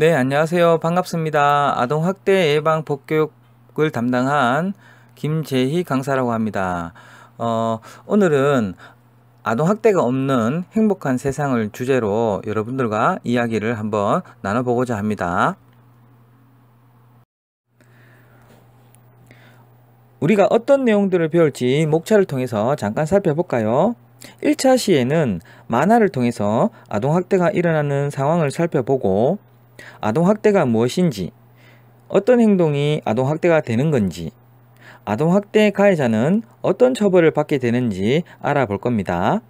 네, 안녕하세요. 반갑습니다. 아동학대 예방 법교육을 담당한 김재희 강사라고 합니다. 오늘은 아동학대가 없는 행복한 세상을 주제로 여러분들과 이야기를 한번 나눠보고자 합니다. 우리가 어떤 내용들을 배울지 목차를 통해서 잠깐 살펴볼까요? 1차 시에는 만화를 통해서 아동학대가 일어나는 상황을 살펴보고 아동학대가 무엇인지, 어떤 행동이 아동학대가 되는 건지, 아동학대 가해자는 어떤 처벌을 받게 되는지 알아볼 겁니다.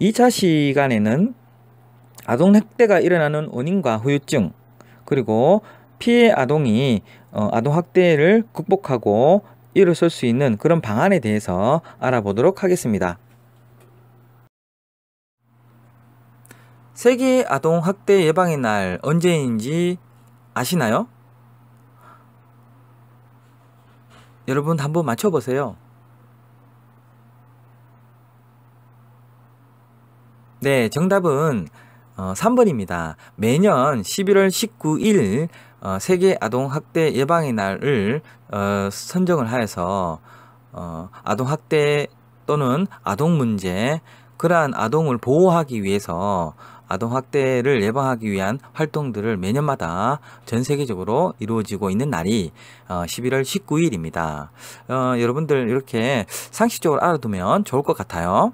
2차 시간에는 아동학대가 일어나는 원인과 후유증, 그리고 피해 아동이 아동학대를 극복하고 일어설 수 있는 그런 방안에 대해서 알아보도록 하겠습니다. 세계 아동학대 예방의 날 언제인지 아시나요? 여러분 한번 맞춰보세요. 네, 정답은 3번입니다. 매년 11월 19일 세계 아동학대 예방의 날을 선정을 하여서 아동학대 또는 아동 문제, 그러한 아동을 보호하기 위해서 아동학대를 예방하기 위한 활동들을 매년마다 전 세계적으로 이루어지고 있는 날이 11월 19일입니다. 여러분들 이렇게 상식적으로 알아두면 좋을 것 같아요.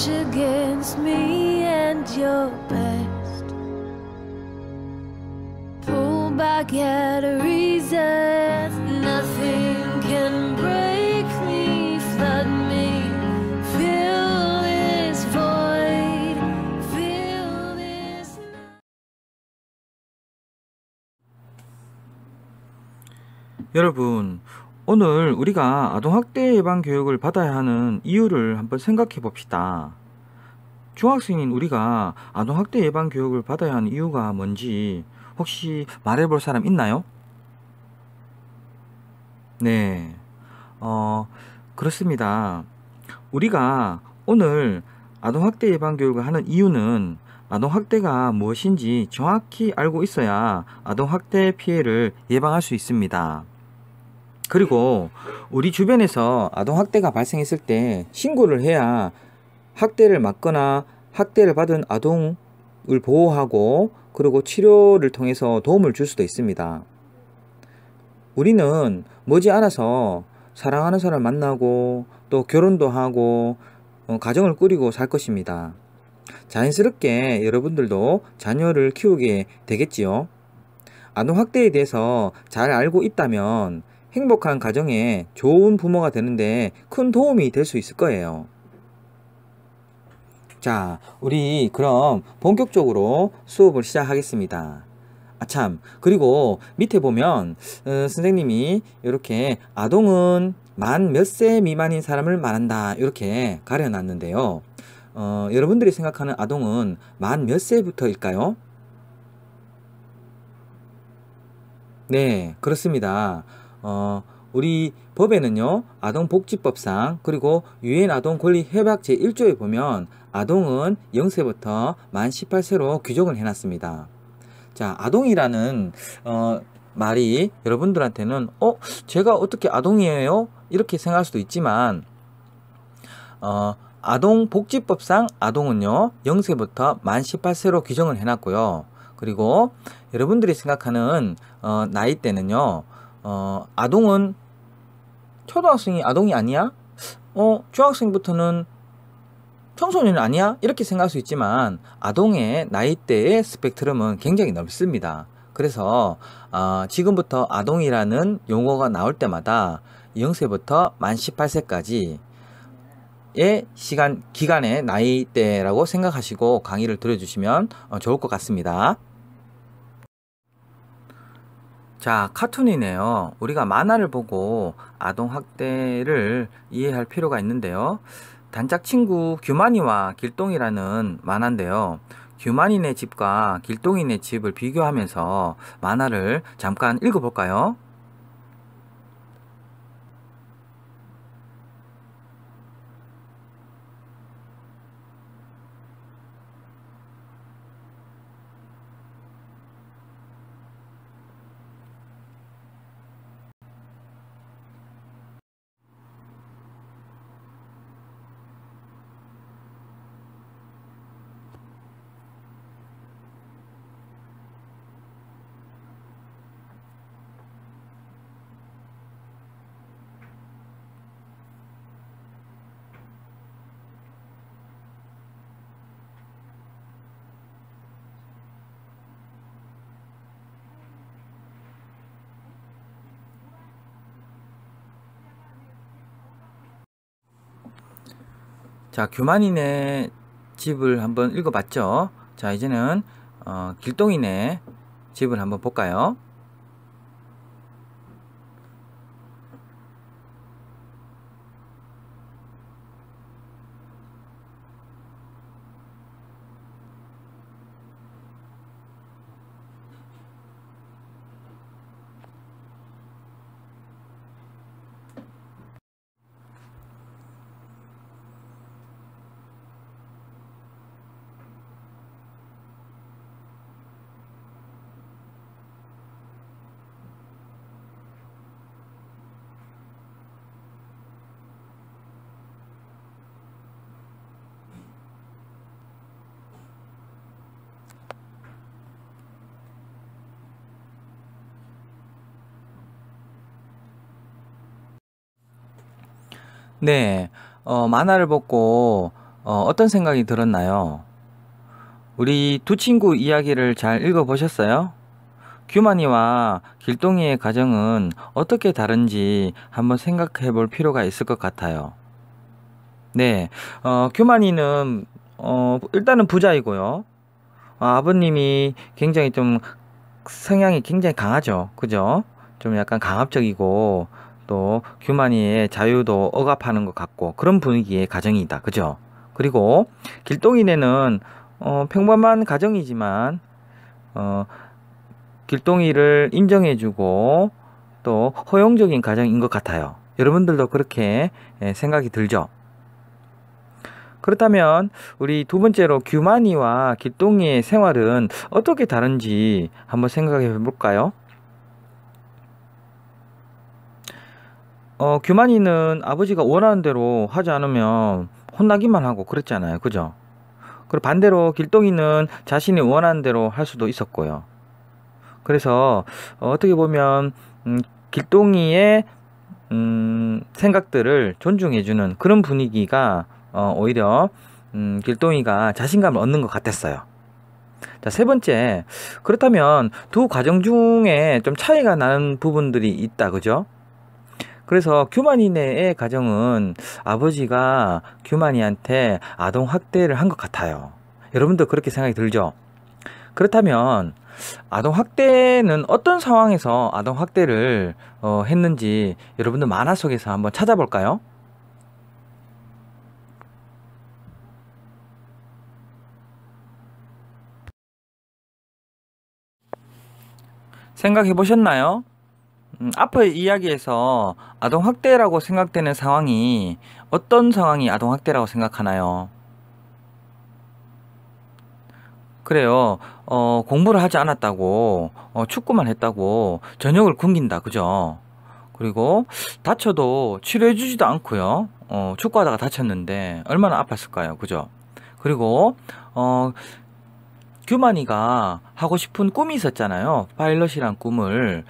Against me and your best. Pull back at a reason. Nothing can break me, flood me. Fill this void. Fill this. 여러분, 오늘 우리가 아동학대 예방 교육을 받아야 하는 이유를 한번 생각해 봅시다. 중학생인 우리가 아동학대 예방 교육을 받아야 하는 이유가 뭔지 혹시 말해볼 사람 있나요? 네, 그렇습니다. 우리가 오늘 아동학대 예방 교육을 하는 이유는 아동학대가 무엇인지 정확히 알고 있어야 아동학대 피해를 예방할 수 있습니다. 그리고 우리 주변에서 아동학대가 발생했을 때 신고를 해야 학대를 막거나 학대를 받은 아동을 보호하고 그리고 치료를 통해서 도움을 줄 수도 있습니다. 우리는 머지않아서 사랑하는 사람을 만나고 또 결혼도 하고 가정을 꾸리고 살 것입니다. 자연스럽게 여러분들도 자녀를 키우게 되겠지요. 아동학대에 대해서 잘 알고 있다면 행복한 가정에 좋은 부모가 되는데 큰 도움이 될 수 있을 거예요. 자, 우리 그럼 본격적으로 수업을 시작하겠습니다. 아참, 그리고 밑에 보면 선생님이 이렇게 아동은 만 몇 세 미만인 사람을 말한다 이렇게 가려놨는데요. 여러분들이 생각하는 아동은 만 몇 세부터일까요? 네, 그렇습니다. 우리 법에는요, 아동복지법상 그리고 유엔 아동권리협약 제1조에 보면 아동은 0세부터 만 18세로 규정을 해놨습니다. 자, 아동이라는 말이 여러분들한테는 제가 어떻게 아동이에요? 이렇게 생각할 수도 있지만 아동복지법상 아동은요 0세부터 만 18세로 규정을 해놨고요. 그리고 여러분들이 생각하는 나이대는요 아동은 초등학생이 아동이 아니야? 중학생부터는 청소년 아니야? 이렇게 생각할 수 있지만 아동의 나이대의 스펙트럼은 굉장히 넓습니다. 그래서 지금부터 아동이라는 용어가 나올 때마다 0세부터 만 18세까지의 기간의 나이대라고 생각하시고 강의를 들어주시면 좋을 것 같습니다. 자, 카툰이네요. 우리가 만화를 보고 아동학대를 이해할 필요가 있는데요. 단짝 친구 규만이와 길동이라는 만화인데요. 규만이네 집과 길동이네 집을 비교하면서 만화를 잠깐 읽어볼까요? 자, 규만이네 집을 한번 읽어봤죠. 자, 이제는 길동이네 집을 한번 볼까요? 네, 만화를 보고 어떤 생각이 들었나요? 우리 두 친구 이야기를 잘 읽어보셨어요? 규만이와 길동이의 가정은 어떻게 다른지 한번 생각해 볼 필요가 있을 것 같아요. 네, 규만이는 일단은 부자이고요. 아버님이 굉장히 좀 성향이 굉장히 강하죠. 그죠? 좀 약간 강압적이고 또 규만이의 자유도 억압하는 것 같고 그런 분위기의 가정이다. 그죠? 그리고 길동이네는 평범한 가정이지만 길동이를 인정해주고 또 허용적인 가정인 것 같아요. 여러분들도 그렇게 생각이 들죠? 그렇다면 우리 두 번째로 규만이와 길동이의 생활은 어떻게 다른지 한번 생각해 볼까요? 규만이는 아버지가 원하는 대로 하지 않으면 혼나기만 하고 그랬잖아요. 그죠? 그리고 반대로 길동이는 자신이 원하는 대로 할 수도 있었고요. 그래서 어떻게 보면 길동이의 생각들을 존중해주는 그런 분위기가 오히려 길동이가 자신감을 얻는 것 같았어요. 자, 세 번째, 그렇다면 두 가정 중에 좀 차이가 나는 부분들이 있다. 그죠? 그래서 규만이네의 가정은 아버지가 규만이한테 아동 학대를 한 것 같아요. 여러분도 그렇게 생각이 들죠? 그렇다면 아동 학대는 어떤 상황에서 아동 학대를 했는지 여러분들 만화 속에서 한번 찾아볼까요? 생각해 보셨나요? 앞의 이야기에서 아동학대라고 생각되는 상황이 어떤 상황이 아동학대라고 생각하나요? 그래요. 공부를 하지 않았다고, 축구만 했다고 저녁을 굶긴다. 그죠? 그리고 다쳐도 치료해주지도 않고요. 축구하다가 다쳤는데 얼마나 아팠을까요? 그죠? 그리고, 규만이가 하고 싶은 꿈이 있었잖아요. 파일럿이란 꿈을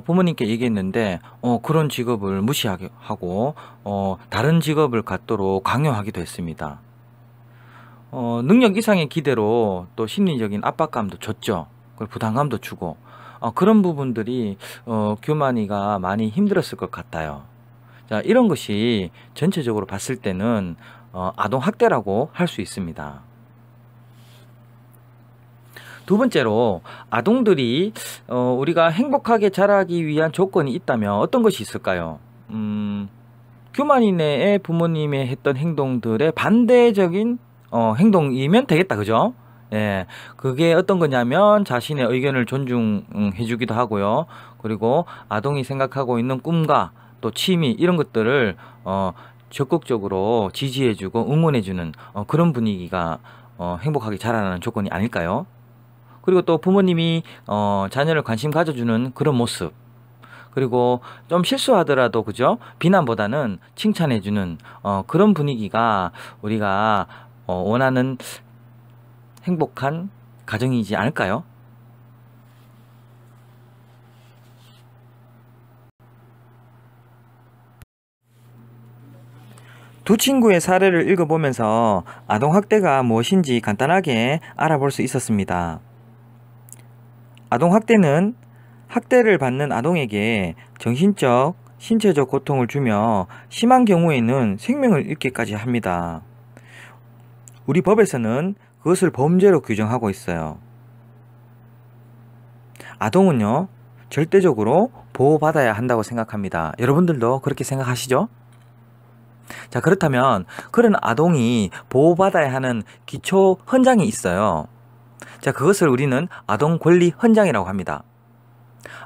부모님께 얘기했는데 그런 직업을 무시하고 다른 직업을 갖도록 강요하기도 했습니다. 능력 이상의 기대로 또 심리적인 압박감도 줬죠. 그리고 부담감도 주고 그런 부분들이 규만이가 많이 힘들었을 것 같아요. 자, 이런 것이 전체적으로 봤을 때는 아동학대라고 할 수 있습니다. 두 번째로 아동들이 우리가 행복하게 자라기 위한 조건이 있다면 어떤 것이 있을까요? 규만이네의 부모님의 했던 행동들의 반대적인 행동이면 되겠다, 그죠? 예, 그게 어떤 거냐면 자신의 의견을 존중해 주기도 하고요. 그리고 아동이 생각하고 있는 꿈과 또 취미 이런 것들을 적극적으로 지지해 주고 응원해 주는 그런 분위기가 행복하게 자라나는 조건이 아닐까요? 그리고 또 부모님이 자녀를 관심 가져주는 그런 모습, 그리고 좀 실수하더라도 그죠? 비난보다는 칭찬해주는 그런 분위기가 우리가 원하는 행복한 가정이지 않을까요? 두 친구의 사례를 읽어보면서 아동학대가 무엇인지 간단하게 알아볼 수 있었습니다. 아동학대는 학대를 받는 아동에게 정신적, 신체적 고통을 주며 심한 경우에는 생명을 잃기까지 합니다. 우리 법에서는 그것을 범죄로 규정하고 있어요. 아동은요, 절대적으로 보호받아야 한다고 생각합니다. 여러분들도 그렇게 생각하시죠? 자, 그렇다면 그런 아동이 보호받아야 하는 기초 헌장이 있어요. 자, 그것을 우리는 아동 권리 헌장이라고 합니다.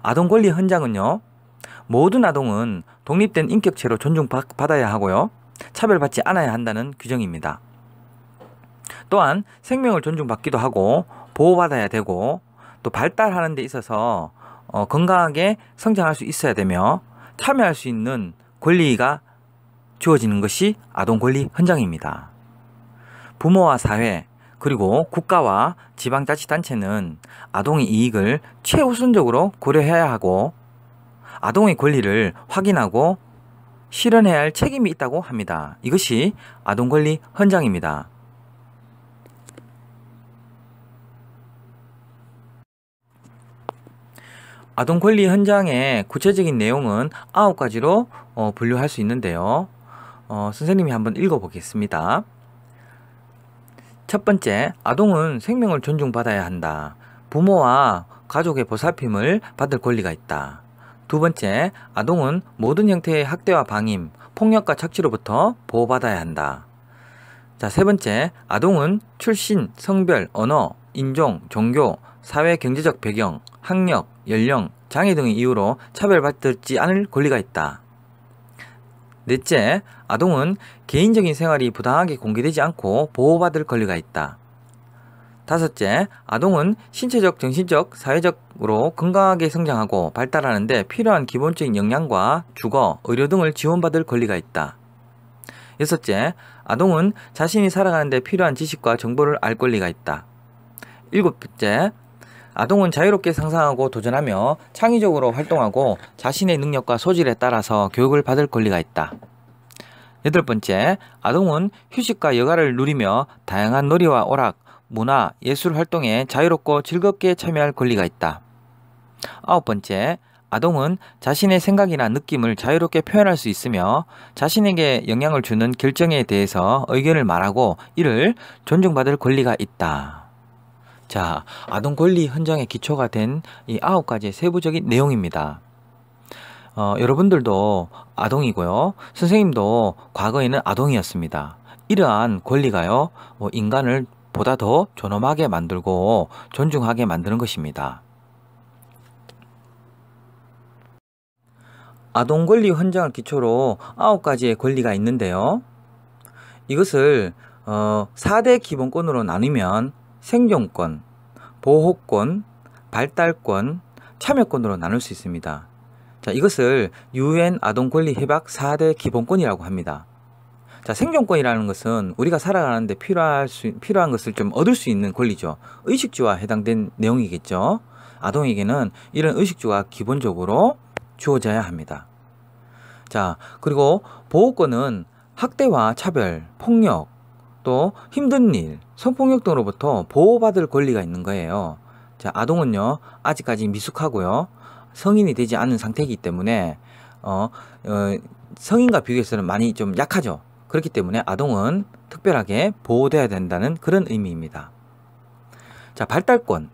아동 권리 헌장은요, 모든 아동은 독립된 인격체로 존중받아야 하고요, 차별받지 않아야 한다는 규정입니다. 또한 생명을 존중받기도 하고 보호받아야 되고 또 발달하는 데 있어서 건강하게 성장할 수 있어야 되며 참여할 수 있는 권리가 주어지는 것이 아동 권리 헌장입니다. 부모와 사회 그리고 국가와 지방자치단체는 아동의 이익을 최우선적으로 고려해야 하고 아동의 권리를 확인하고 실현해야 할 책임이 있다고 합니다. 이것이 아동 권리 헌장입니다. 아동 권리 헌장의 구체적인 내용은 9가지로 분류할 수 있는데요. 선생님이 한번 읽어보겠습니다. 첫 번째, 아동은 생명을 존중받아야 한다. 부모와 가족의 보살핌을 받을 권리가 있다. 두 번째, 아동은 모든 형태의 학대와 방임, 폭력과 착취로부터 보호받아야 한다. 자, 세 번째, 아동은 출신, 성별, 언어, 인종, 종교, 사회 경제적 배경, 학력, 연령, 장애 등의 이유로 차별받지 않을 권리가 있다. 넷째, 아동은 개인적인 생활이 부당하게 공개되지 않고 보호받을 권리가 있다. 다섯째, 아동은 신체적, 정신적, 사회적으로 건강하게 성장하고 발달하는 데 필요한 기본적인 영양과 주거, 의료 등을 지원받을 권리가 있다. 여섯째, 아동은 자신이 살아가는 데 필요한 지식과 정보를 알 권리가 있다. 일곱째, 아동은 자유롭게 상상하고 도전하며 창의적으로 활동하고 자신의 능력과 소질에 따라서 교육을 받을 권리가 있다. 여덟 번째, 아동은 휴식과 여가를 누리며 다양한 놀이와 오락, 문화, 예술 활동에 자유롭고 즐겁게 참여할 권리가 있다. 아홉 번째, 아동은 자신의 생각이나 느낌을 자유롭게 표현할 수 있으며 자신에게 영향을 주는 결정에 대해서 의견을 말하고 이를 존중받을 권리가 있다. 자, 아동 권리 헌장의 기초가 된 이 9가지의 세부적인 내용입니다. 여러분들도 아동이고요. 선생님도 과거에는 아동이었습니다. 이러한 권리가요, 인간을 보다 더 존엄하게 만들고 존중하게 만드는 것입니다. 아동 권리 헌장을 기초로 9가지의 권리가 있는데요. 이것을 4대 기본권으로 나누면 생존권, 보호권, 발달권, 참여권으로 나눌 수 있습니다. 자, 이것을 UN 아동 권리 협약 4대 기본권이라고 합니다. 자, 생존권이라는 것은 우리가 살아가는데 필요한 것을 좀 얻을 수 있는 권리죠. 의식주와 해당된 내용이겠죠. 아동에게는 이런 의식주가 기본적으로 주어져야 합니다. 자, 그리고 보호권은 학대와 차별, 폭력, 또 힘든 일, 성폭력 등으로부터 보호받을 권리가 있는 거예요. 자, 아동은요, 아직까지 미숙하고요, 성인이 되지 않은 상태이기 때문에, 성인과 비교해서는 많이 좀 약하죠. 그렇기 때문에 아동은 특별하게 보호돼야 된다는 그런 의미입니다. 자, 발달권.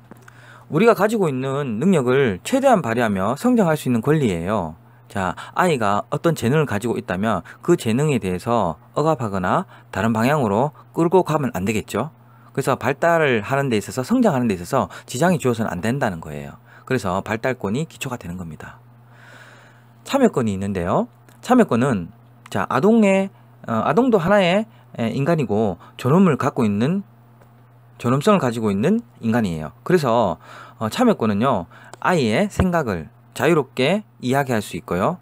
우리가 가지고 있는 능력을 최대한 발휘하며 성장할 수 있는 권리예요. 자, 아이가 어떤 재능을 가지고 있다면 그 재능에 대해서 억압하거나 다른 방향으로 끌고 가면 안 되겠죠. 그래서 발달을 하는 데 있어서, 성장하는 데 있어서 지장이 주어서는 안 된다는 거예요. 그래서 발달권이 기초가 되는 겁니다. 참여권이 있는데요. 참여권은, 자, 아동도 하나의 인간이고 존엄성을 가지고 있는 인간이에요. 그래서 참여권은요, 아이의 생각을 자유롭게 이야기할 수 있고요.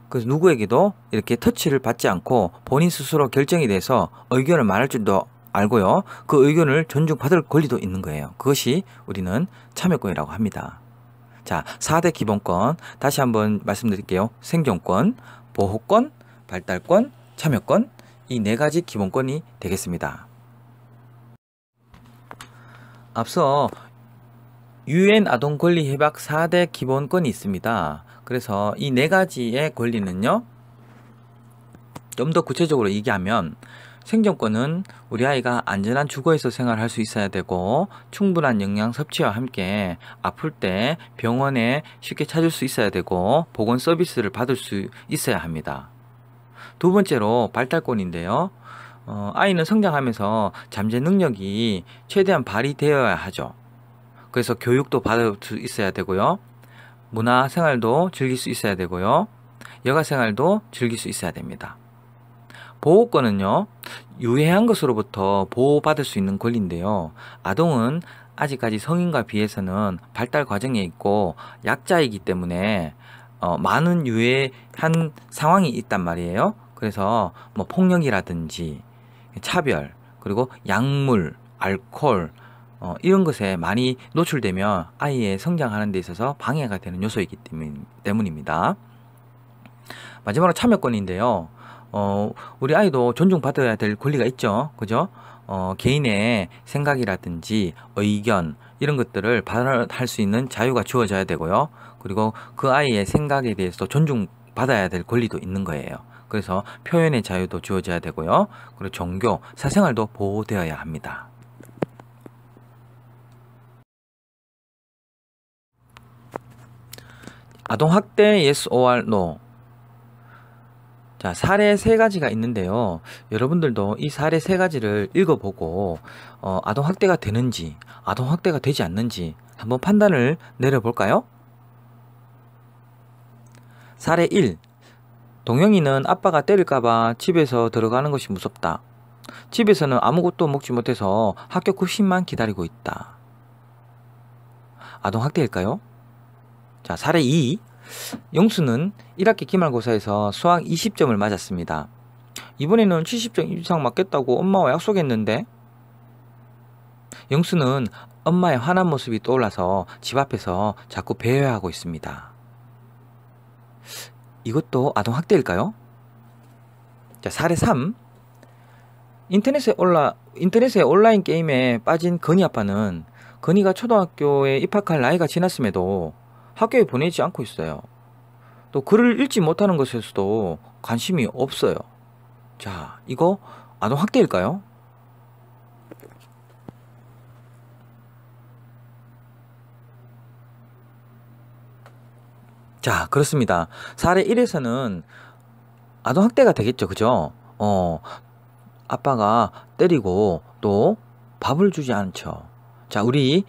그래서 누구에게도 이렇게 터치를 받지 않고 본인 스스로 결정에 대해서 의견을 말할 줄도 알고요. 그 의견을 존중받을 권리도 있는 거예요. 그것이 우리는 참여권이라고 합니다. 자, 4대 기본권 다시 한번 말씀드릴게요. 생존권, 보호권, 발달권, 참여권, 이 4가지 기본권이 되겠습니다. 앞서 UN 아동 권리 협약 4대 기본권이 있습니다. 그래서 이 4가지의 권리는요, 좀 더 구체적으로 얘기하면, 생존권은 우리 아이가 안전한 주거에서 생활할 수 있어야 되고, 충분한 영양 섭취와 함께 아플 때 병원에 쉽게 찾을 수 있어야 되고, 보건 서비스를 받을 수 있어야 합니다. 두 번째로 발달권인데요. 아이는 성장하면서 잠재 능력이 최대한 발휘되어야 하죠. 그래서 교육도 받을 수 있어야 되고요. 문화생활도 즐길 수 있어야 되고요. 여가생활도 즐길 수 있어야 됩니다. 보호권은요, 유해한 것으로부터 보호받을 수 있는 권리인데요. 아동은 아직까지 성인과 비해서는 발달 과정에 있고 약자이기 때문에 많은 유해한 상황이 있단 말이에요. 그래서 뭐 폭력이라든지 차별, 그리고 약물, 알코올, 이런 것에 많이 노출되면 아이의 성장하는 데 있어서 방해가 되는 요소이기 때문입니다. 마지막으로 참여권인데요. 우리 아이도 존중받아야 될 권리가 있죠. 그죠? 개인의 생각이라든지 의견, 이런 것들을 발언할 수 있는 자유가 주어져야 되고요. 그리고 그 아이의 생각에 대해서도 존중받아야 될 권리도 있는 거예요. 그래서 표현의 자유도 주어져야 되고요. 그리고 종교, 사생활도 보호되어야 합니다. 아동학대 yes or no. 자, 사례 3가지가 있는데요. 여러분들도 이 사례 3가지를 읽어보고 아동학대가 되는지, 아동학대가 되지 않는지 한번 판단을 내려볼까요? 사례 1. 동영이는 아빠가 때릴까봐 집에서 들어가는 것이 무섭다. 집에서는 아무것도 먹지 못해서 학교 급식만 기다리고 있다. 아동학대일까요? 자, 사례 2. 영수는 1학기 기말고사에서 수학 20점을 맞았습니다. 이번에는 70점 이상 맞겠다고 엄마와 약속했는데, 영수는 엄마의 화난 모습이 떠올라서 집 앞에서 자꾸 배회하고 있습니다. 이것도 아동학대일까요? 자, 사례 3. 인터넷에 온라인 게임에 빠진 건희 아빠는 건희가 초등학교에 입학할 나이가 지났음에도 학교에 보내지 않고 있어요. 또 글을 읽지 못하는 것에서도 관심이 없어요. 자, 이거 아동학대일까요? 자, 그렇습니다. 사례 1에서는 아동학대가 되겠죠. 그죠? 아빠가 때리고 또 밥을 주지 않죠. 자, 우리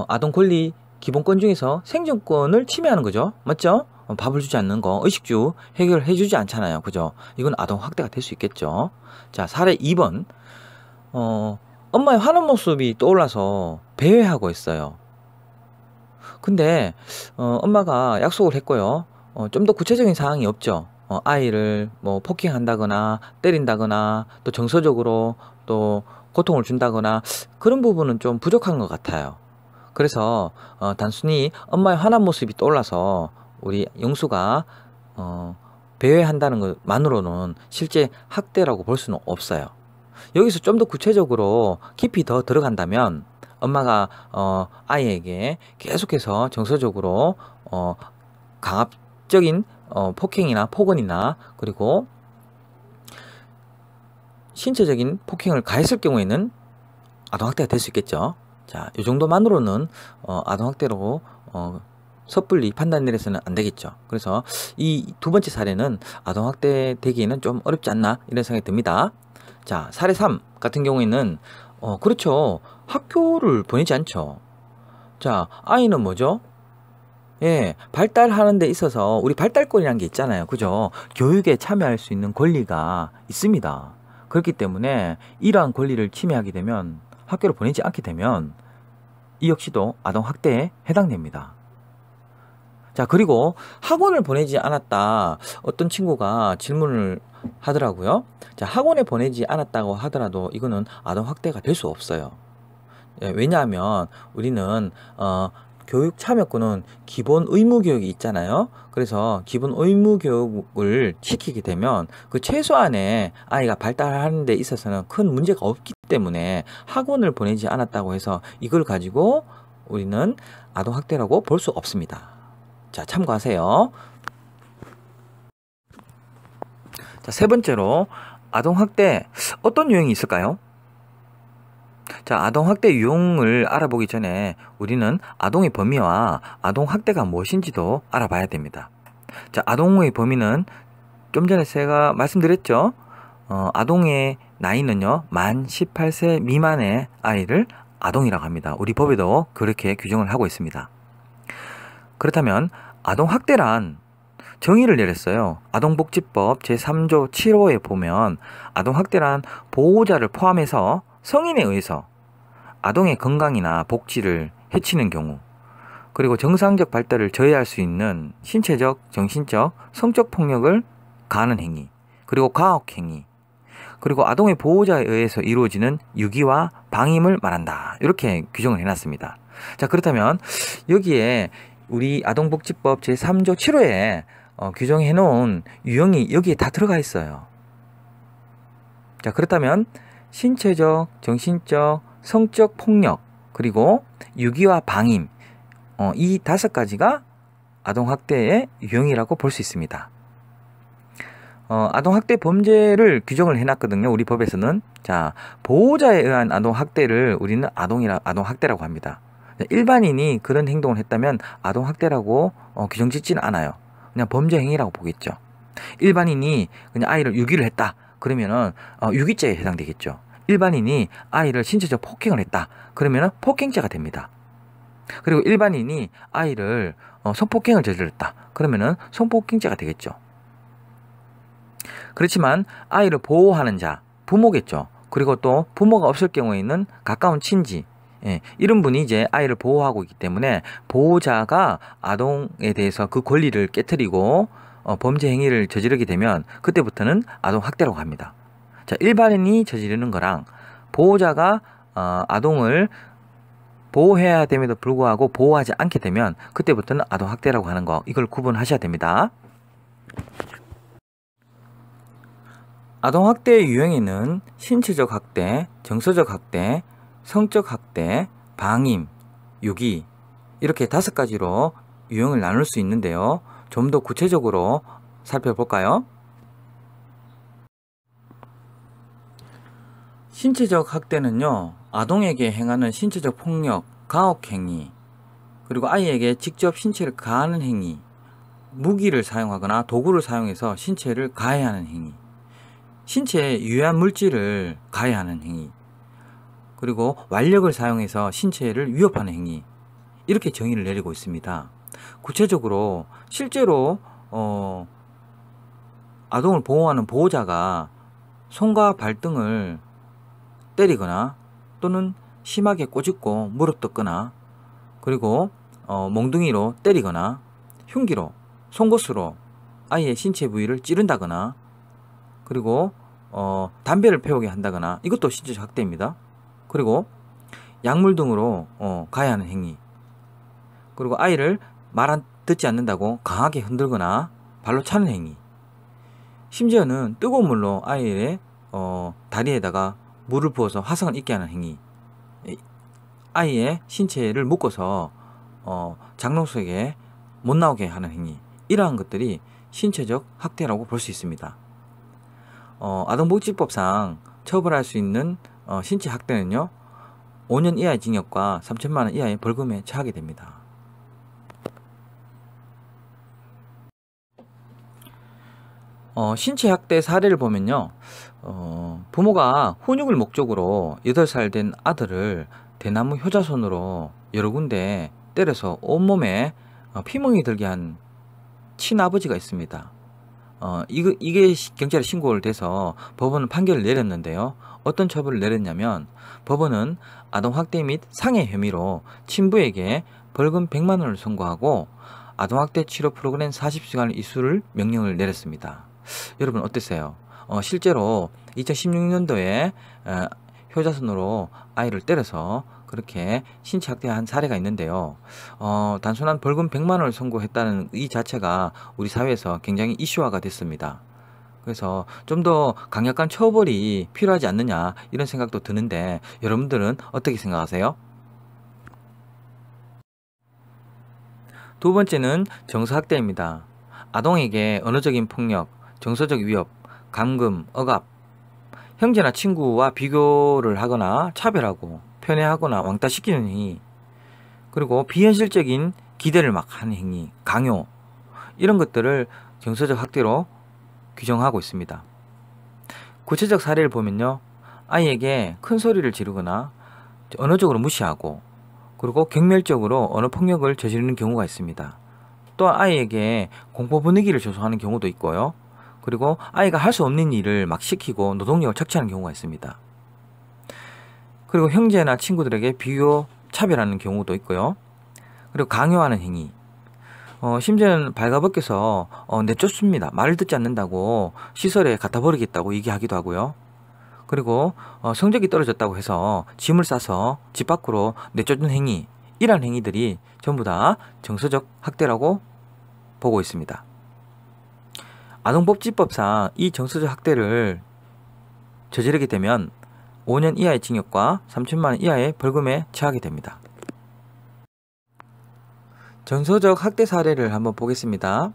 아동 권리 기본권 중에서 생존권을 침해하는 거죠. 맞죠? 밥을 주지 않는 거, 의식주 해결해 주지 않잖아요. 그죠? 이건 아동학대가 될 수 있겠죠. 자, 사례 2번. 엄마의 화난 모습이 떠올라서 배회하고 있어요. 근데 엄마가 약속을 했고요. 좀 더 구체적인 사항이 없죠. 아이를 뭐 폭행한다거나 때린다거나 또 정서적으로 또 고통을 준다거나 그런 부분은 좀 부족한 것 같아요. 그래서 단순히 엄마의 화난 모습이 떠올라서 우리 영수가 배회한다는 것만으로는 실제 학대라고 볼 수는 없어요. 여기서 좀 더 구체적으로 깊이 더 들어간다면 엄마가 아이에게 계속해서 정서적으로 강압적인 폭행이나 폭언이나 그리고 신체적인 폭행을 가했을 경우에는 아동학대가 될 수 있겠죠. 자, 이 정도만으로는 아동학대로 섣불리 판단 내려서는 안 되겠죠. 그래서 이 두 번째 사례는 아동학대 되기에는 좀 어렵지 않나 이런 생각이 듭니다. 자, 사례 3 같은 경우에는 그렇죠. 학교를 보내지 않죠. 자, 아이는 뭐죠? 예, 발달하는 데 있어서 우리 발달권이라는 게 있잖아요. 그죠? 교육에 참여할 수 있는 권리가 있습니다. 그렇기 때문에 이러한 권리를 침해하게 되면 학교를 보내지 않게 되면 이 역시도 아동학대에 해당됩니다. 자, 그리고 학원을 보내지 않았다. 어떤 친구가 질문을 하더라고요. 자, 학원에 보내지 않았다고 하더라도 이거는 아동학대가 될 수 없어요. 예, 왜냐하면 우리는 교육 참여권은 기본 의무 교육이 있잖아요. 그래서 기본 의무 교육을 시키게 되면 그 최소한의 아이가 발달하는 데 있어서는 큰 문제가 없기 때문에 학원을 보내지 않았다고 해서 이걸 가지고 우리는 아동학대라고 볼 수 없습니다. 자, 참고하세요. 자, 세 번째로 아동학대 어떤 유형이 있을까요? 자, 아동학대 유형을 알아보기 전에 우리는 아동의 범위와 아동학대가 무엇인지도 알아봐야 됩니다. 자, 아동의 범위는 좀 전에 제가 말씀드렸죠. 아동의 나이는요, 만 18세 미만의 아이를 아동이라고 합니다. 우리 법에도 그렇게 규정을 하고 있습니다. 그렇다면 아동학대란 정의를 내렸어요. 아동복지법 제3조 7호에 보면 아동학대란 보호자를 포함해서 성인에 의해서 아동의 건강이나 복지를 해치는 경우, 그리고 정상적 발달을 저해할 수 있는 신체적, 정신적, 성적 폭력을 가하는 행위, 그리고 가혹행위, 그리고 아동의 보호자에 의해서 이루어지는 유기와 방임을 말한다. 이렇게 규정을 해놨습니다. 자, 그렇다면 여기에 우리 아동복지법 제3조 7호에 규정해 놓은 유형이 여기에 다 들어가 있어요. 자, 그렇다면 신체적, 정신적, 성적 폭력, 그리고 유기와 방임, 이 5가지가 아동학대의 유형이라고 볼 수 있습니다. 아동학대 범죄를 규정을 해놨거든요. 우리 법에서는. 자, 보호자에 의한 아동학대를 우리는 아동학대라고 합니다. 일반인이 그런 행동을 했다면 아동학대라고 규정짓지는 않아요. 그냥 범죄 행위라고 보겠죠. 일반인이 그냥 아이를 유기를 했다. 그러면은 유기죄에 해당되겠죠. 일반인이 아이를 신체적 폭행을 했다. 그러면은 폭행죄가 됩니다. 그리고 일반인이 아이를 성폭행을 저질렀다. 그러면은 성폭행죄가 되겠죠. 그렇지만 아이를 보호하는 자, 부모겠죠. 그리고 또 부모가 없을 경우에는 가까운 친지, 이런 분이 이제 아이를 보호하고 있기 때문에 보호자가 아동에 대해서 그 권리를 깨트리고 범죄 행위를 저지르게 되면 그때부터는 아동학대라고 합니다. 자, 일반인이 저지르는 거랑 보호자가 아동을 보호해야 됨에도 불구하고 보호하지 않게 되면 그때부터는 아동학대라고 하는 거, 이걸 구분하셔야 됩니다. 아동학대의 유형에는 신체적 학대, 정서적 학대, 성적 학대, 방임, 유기, 이렇게 5가지로 유형을 나눌 수 있는데요. 좀 더 구체적으로 살펴볼까요? 신체적 학대는요, 아동에게 행하는 신체적 폭력, 가혹행위, 그리고 아이에게 직접 신체를 가하는 행위, 무기를 사용하거나 도구를 사용해서 신체를 가해하는 행위, 신체에 유해한 물질을 가해하는 행위, 그리고 완력을 사용해서 신체를 위협하는 행위, 이렇게 정의를 내리고 있습니다. 구체적으로 실제로 아동을 보호하는 보호자가 손과 발등을 때리거나 또는 심하게 꼬집고 물어뜯거나, 그리고 몽둥이로 때리거나 흉기로, 송곳으로 아이의 신체 부위를 찌른다거나, 그리고 담배를 피우게 한다거나, 이것도 신체적 학대입니다. 그리고 약물 등으로 가해하는 행위, 그리고 아이를 말 듣지 않는다고 강하게 흔들거나 발로 차는 행위, 심지어는 뜨거운 물로 아이의 다리에다가 물을 부어서 화상을 입게 하는 행위, 아이의 신체를 묶어서 장롱 속에 못 나오게 하는 행위, 이러한 것들이 신체적 학대라고 볼 수 있습니다. 아동복지법상 처벌할 수 있는 신체 학대는요, 5년 이하의 징역과 3천만 원 이하의 벌금에 처하게 됩니다. 신체 학대 사례를 보면요, 부모가 훈육을 목적으로 8살 된 아들을 대나무 효자손으로 여러 군데 때려서 온몸에 피멍이 들게 한 친아버지가 있습니다. 이게 경찰에 신고를 돼서 법원은 판결을 내렸는데요. 어떤 처벌을 내렸냐면, 법원은 아동학대 및 상해 혐의로 친부에게 벌금 100만 원을 선고하고 아동학대 치료 프로그램 40시간 이수를 명령을 내렸습니다. 여러분 어땠어요? 실제로 2016년도에 효자손으로 아이를 때려서 그렇게 신체학대한 사례가 있는데요. 단순한 벌금 100만 원을 선고했다는 이 자체가 우리 사회에서 굉장히 이슈화가 됐습니다. 그래서 좀 더 강력한 처벌이 필요하지 않느냐, 이런 생각도 드는데, 여러분들은 어떻게 생각하세요? 두 번째는 정서학대입니다. 아동에게 언어적인 폭력, 정서적 위협, 감금, 억압, 형제나 친구와 비교를 하거나 차별하고 편애하거나 왕따시키는 행위, 그리고 비현실적인 기대를 막 하는 행위, 강요, 이런 것들을 정서적 학대로 규정하고 있습니다. 구체적 사례를 보면요, 아이에게 큰 소리를 지르거나 언어적으로 무시하고, 그리고 경멸적으로 언어 폭력을 저지르는 경우가 있습니다. 또 아이에게 공포 분위기를 조성하는 경우도 있고요. 그리고 아이가 할 수 없는 일을 막 시키고 노동력을 착취하는 경우가 있습니다. 그리고 형제나 친구들에게 비교, 차별하는 경우도 있고요. 그리고 강요하는 행위, 심지어는 발가벗겨서 내쫓습니다. 말을 듣지 않는다고 시설에 갖다 버리겠다고 얘기하기도 하고요. 그리고 성적이 떨어졌다고 해서 짐을 싸서 집 밖으로 내쫓는 행위, 이러한 행위들이 전부 다 정서적 학대라고 보고 있습니다. 아동복지법상 이 정서적 학대를 저지르게 되면 5년 이하의 징역과 3천만 원 이하의 벌금에 처하게 됩니다. 정서적 학대 사례를 한번 보겠습니다.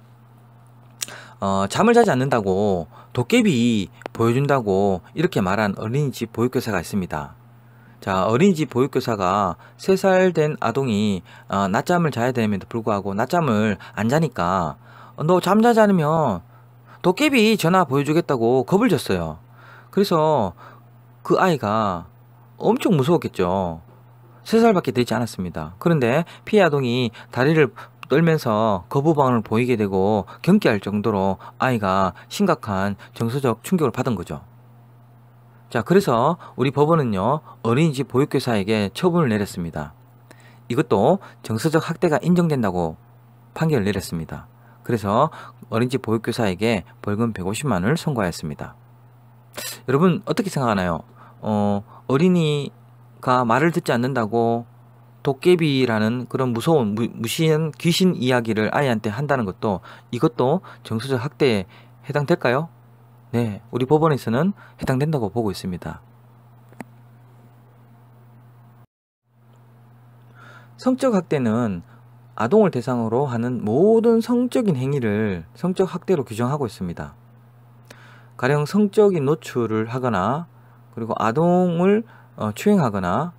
잠을 자지 않는다고 도깨비 보여준다고 이렇게 말한 어린이집 보육교사가 있습니다. 자, 어린이집 보육교사가 3살 된 아동이 낮잠을 자야 됨에도 불구하고 낮잠을 안 자니까 너 잠자지 않으면 도깨비 전화 보여주겠다고 겁을 줬어요. 그래서 그 아이가 엄청 무서웠겠죠. 3살밖에 되지 않았습니다. 그런데 피해 아동이 다리를 떨면서 거부반응을 보이게 되고 경기할 정도로 아이가 심각한 정서적 충격을 받은 거죠. 자, 그래서 우리 법원은요, 어린이집 보육교사에게 처분을 내렸습니다. 이것도 정서적 학대가 인정된다고 판결을 내렸습니다. 그래서 어린이집 보육교사에게 벌금 150만 원을 선고하였습니다. 여러분 어떻게 생각하나요? 어린이가 말을 듣지 않는다고 도깨비라는 그런 무서운 무시한 귀신 이야기를 아이한테 한다는 것도, 이것도 정서적 학대에 해당될까요? 네, 우리 법원에서는 해당된다고 보고 있습니다. 성적 학대는 아동을 대상으로 하는 모든 성적인 행위를 성적 학대로 규정하고 있습니다. 가령 성적인 노출을 하거나, 그리고 아동을 추행하거나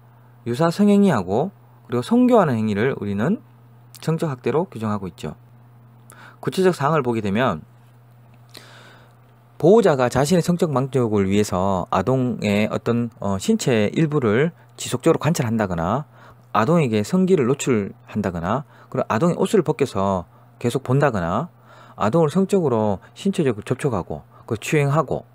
유사 성행위하고, 그리고 성교하는 행위를 우리는 성적 학대로 규정하고 있죠. 구체적 사항을 보게 되면, 보호자가 자신의 성적 만족을 위해서 아동의 어떤 신체 일부를 지속적으로 관찰한다거나, 아동에게 성기를 노출한다거나, 그리고 아동의 옷을 벗겨서 계속 본다거나, 아동을 성적으로 신체적으로 접촉하고 그 추행하고,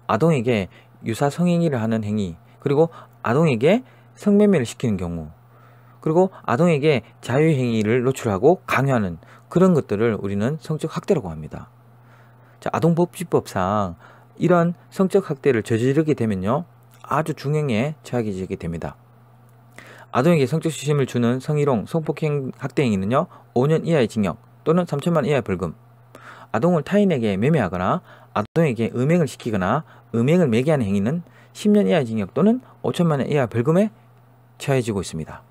아동에게 유사 성행위를 하는 행위, 그리고 아동에게 성매매를 시키는 경우, 그리고 아동에게 자유행위를 노출하고 강요하는 그런 것들을 우리는 성적 학대라고 합니다. 자, 아동복지법상 이런 성적 학대를 저지르게 되면요, 아주 중형에 처하게 됩니다. 아동에게 성적 수심을 주는 성희롱, 성폭행 학대 행위는요, 5년 이하의 징역 또는 3천만 원 이하의 벌금, 아동을 타인에게 매매하거나 아동에게 음행을 시키거나 음행을 매개하는 행위는 10년 이하의 징역 또는 5천만 원 이하의 벌금에 처해지고 있습니다.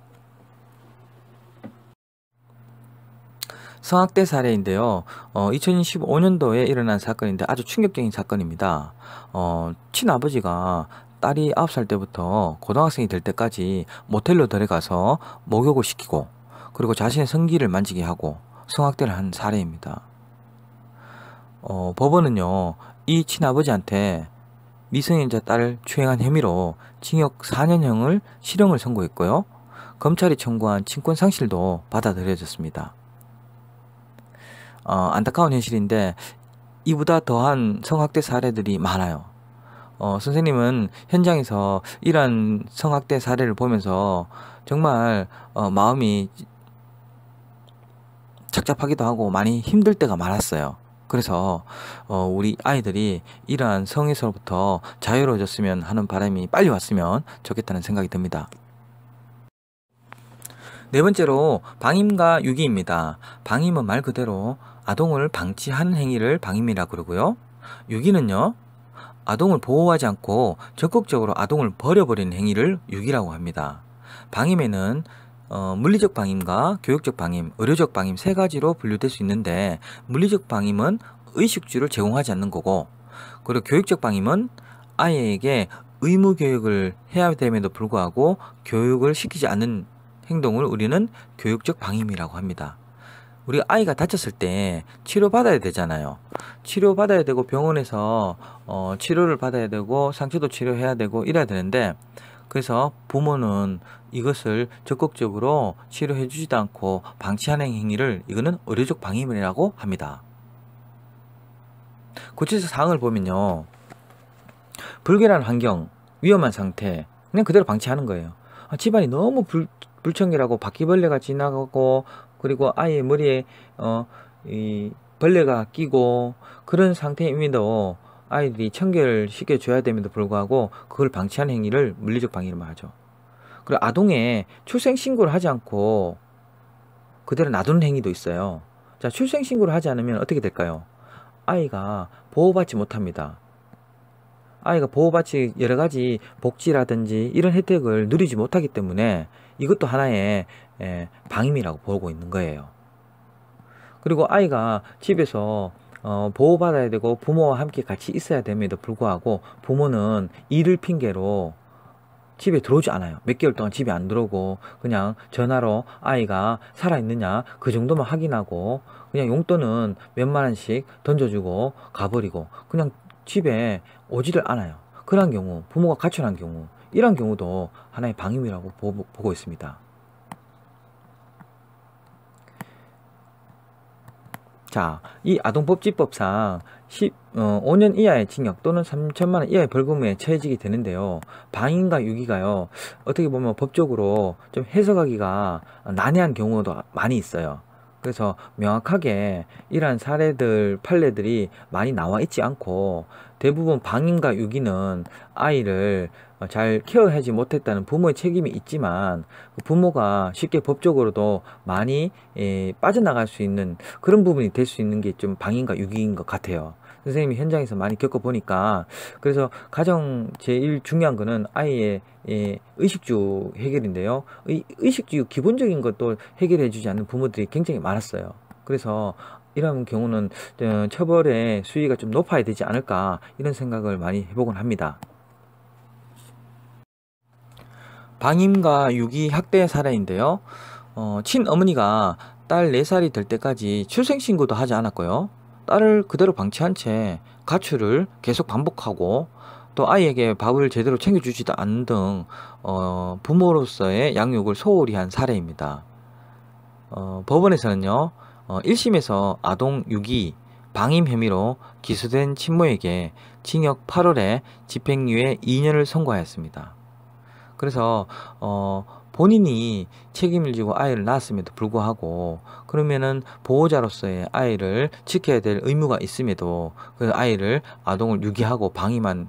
성학대 사례인데요. 2015년도에 일어난 사건인데 아주 충격적인 사건입니다. 친아버지가 딸이 9살 때부터 고등학생이 될 때까지 모텔로 데려가서 목욕을 시키고 그리고 자신의 성기를 만지게 하고 성학대를 한 사례입니다. 법원은요, 이 친아버지한테 미성년자 딸을 추행한 혐의로 징역 4년형을 실형을 선고했고요. 검찰이 청구한 친권상실도 받아들여졌습니다. 안타까운 현실인데 이보다 더한 성학대 사례들이 많아요. 선생님은 현장에서 이러한 성학대 사례를 보면서 정말 마음이 착잡하기도 하고 많이 힘들 때가 많았어요. 그래서 우리 아이들이 이러한 성에서부터 자유로워졌으면 하는 바람이 빨리 왔으면 좋겠다는 생각이 듭니다. 네 번째로 방임과 유기입니다. 방임은 말 그대로 아동을 방치하는 행위를 방임이라고 그러고요. 유기는요, 아동을 보호하지 않고 적극적으로 아동을 버려버리는 행위를 유기라고 합니다. 방임에는 물리적 방임과 교육적 방임, 의료적 방임 세 가지로 분류될 수 있는데, 물리적 방임은 의식주를 제공하지 않는 거고, 그리고 교육적 방임은 아이에게 의무 교육을 해야 됨에도 불구하고 교육을 시키지 않는 행동을 우리는 교육적 방임이라고 합니다. 우리 아이가 다쳤을 때 치료받아야 되잖아요. 치료받아야 되고 병원에서 치료를 받아야 되고 상처도 치료해야 되고 이래야 되는데, 그래서 부모는 이것을 적극적으로 치료해 주지도 않고 방치하는 행위를 이거는 의료적 방임이라고 합니다. 구체적 사항을 보면요, 불결한 환경, 위험한 상태, 그냥 그대로 방치하는 거예요. 집안이 너무 불청결하고 바퀴벌레가 지나가고 그리고 아이의 머리에 이 벌레가 끼고 그런 상태임에도 아이들이 청결시켜 줘야 됨에도 불구하고 그걸 방치하는 행위를 물리적 방임이라고 하죠. 그리고 아동의 출생신고를 하지 않고 그대로 놔두는 행위도 있어요. 자, 출생신고를 하지 않으면 어떻게 될까요? 아이가 보호받지 못합니다. 아이가 보호받지 여러가지 복지라든지 이런 혜택을 누리지 못하기 때문에 이것도 하나의 방임이라고 보고 있는 거예요. 그리고 아이가 집에서 보호받아야 되고 부모와 함께 같이 있어야 됨에도 불구하고 부모는 일을 핑계로 집에 들어오지 않아요. 몇 개월 동안 집에 안 들어오고 그냥 전화로 아이가 살아있느냐 그 정도만 확인하고 그냥 용돈은 몇만 원씩 던져주고 가버리고 그냥 집에 오지를 않아요. 그런 경우, 부모가 가출한 경우, 이런 경우도 하나의 방임이라고 보고 있습니다. 자, 이 아동복지법상 5년 이하의 징역 또는 3천만 원 이하의 벌금에 처해지게 되는데요. 방임과 유기가요, 어떻게 보면 법적으로 좀 해석하기가 난해한 경우도 많이 있어요. 그래서 명확하게 이러한 사례들, 판례들이 많이 나와 있지 않고 대부분 방임과 유기는 아이를 잘 케어하지 못했다는 부모의 책임이 있지만 부모가 쉽게 법적으로도 많이 빠져나갈 수 있는 그런 부분이 될 수 있는 게 좀 방임과 유기인 것 같아요. 선생님이 현장에서 많이 겪어보니까. 그래서 가장 제일 중요한 거는 아이의 의식주 해결인데요. 의식주 기본적인 것도 해결해 주지 않는 부모들이 굉장히 많았어요. 그래서 이런 경우는 처벌의 수위가 좀 높아야 되지 않을까 이런 생각을 많이 해보곤 합니다. 방임과 유기 학대 사례인데요. 친어머니가 딸 4살이 될 때까지 출생신고도 하지 않았고요. 딸을 그대로 방치한 채 가출을 계속 반복하고 또 아이에게 밥을 제대로 챙겨주지도 않는 등 부모로서의 양육을 소홀히 한 사례입니다. 법원에서는요, 1심에서 아동 유기, 방임 혐의로 기소된 친모에게 징역 8월에 집행유예 2년을 선고하였습니다. 그래서 본인이 책임을 지고 아이를 낳았음에도 불구하고 그러면은 보호자로서의 아이를 지켜야 될 의무가 있음에도 그 아이를 아동을 유기하고 방임한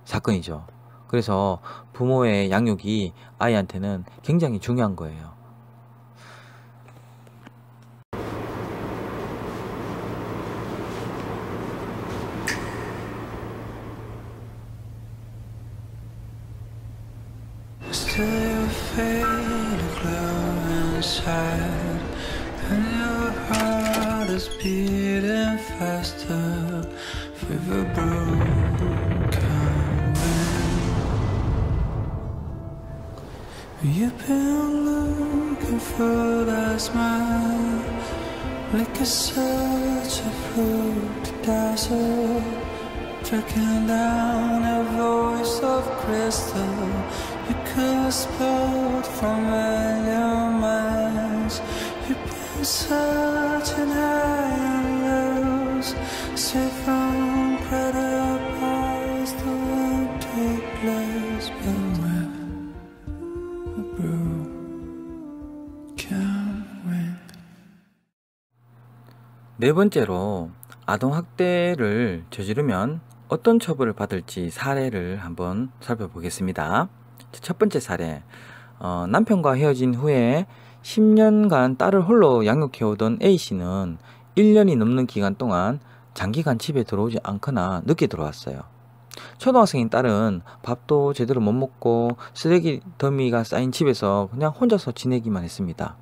사건이죠. 그래서 부모의 양육이 아이한테는 굉장히 중요한 거예요. Still you feel a glow inside, and your heart is beating faster with a broken wind. You've been looking for that smile, like a search through the desert, tracking down a voice of crystal. You could have spoke from a million miles. You've been searching high and low, straight from cradle past the empty place, but with a broken wind. 네 번째로 아동학대를 저지르면 어떤 처벌을 받을지 사례를 한번 살펴보겠습니다. 첫 번째 사례, 남편과 헤어진 후에 10년간 딸을 홀로 양육해오던 A씨는 1년이 넘는 기간 동안 장기간 집에 들어오지 않거나 늦게 들어왔어요. 초등학생인 딸은 밥도 제대로 못 먹고 쓰레기 더미가 쌓인 집에서 그냥 혼자서 지내기만 했습니다.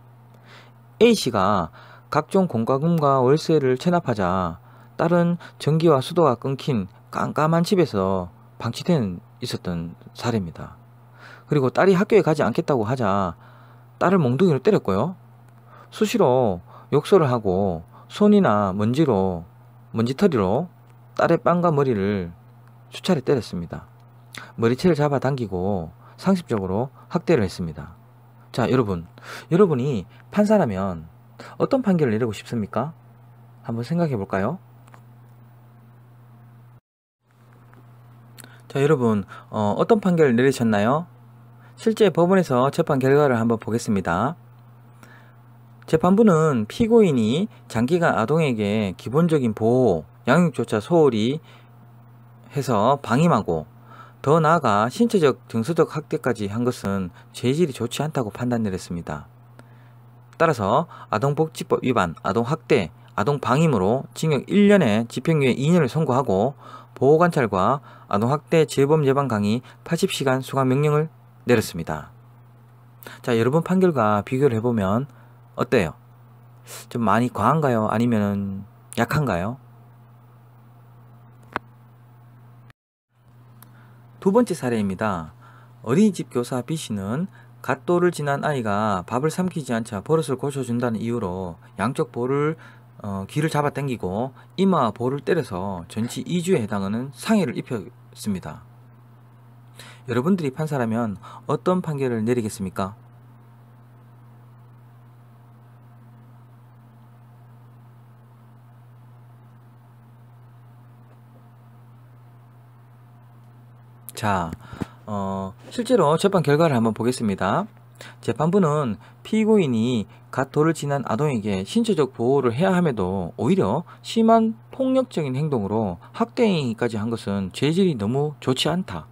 A씨가 각종 공과금과 월세를 체납하자 딸은 전기와 수도가 끊긴 깜깜한 집에서 방치돼 있었던 사례입니다. 그리고 딸이 학교에 가지 않겠다고 하자 딸을 몽둥이로 때렸고요. 수시로 욕설을 하고 손이나 먼지털이로 딸의 뺨과 머리를 수차례 때렸습니다. 머리채를 잡아 당기고 상습적으로 학대를 했습니다. 자, 여러분이 판사라면 어떤 판결을 내리고 싶습니까? 한번 생각해 볼까요? 자, 여러분, 어떤 판결을 내리셨나요? 실제 법원에서 재판 결과를 한번 보겠습니다. 재판부는 피고인이 장기간 아동에게 기본적인 보호, 양육조차 소홀히 해서 방임하고 더 나아가 신체적, 정서적 학대까지 한 것은 죄질이 좋지 않다고 판단 내렸습니다. 따라서 아동복지법 위반, 아동학대, 아동방임으로 징역 1년에 집행유예 2년을 선고하고 보호관찰과 아동학대 재범 예방 강의 80시간 수강 명령을 내렸습니다. 자, 여러분 판결과 비교를 해보면 어때요? 좀 많이 과한가요? 아니면 약한가요? 두 번째 사례입니다. 어린이집 교사 B씨는 갓도를 지난 아이가 밥을 삼키지 않자 버릇을 고쳐준다는 이유로 양쪽 볼을 귀를 잡아당기고 이마와 볼을 때려서 전치 2주에 해당하는 상해를 입혔습니다. 여러분들이 판사라면 어떤 판결을 내리겠습니까? 자, 실제로 재판 결과를 한번 보겠습니다. 재판부는 피고인이 갓도를 지난 아동에게 신체적 보호를 해야 함에도 오히려 심한 폭력적인 행동으로 학대 행위까지 한 것은 죄질이 너무 좋지 않다.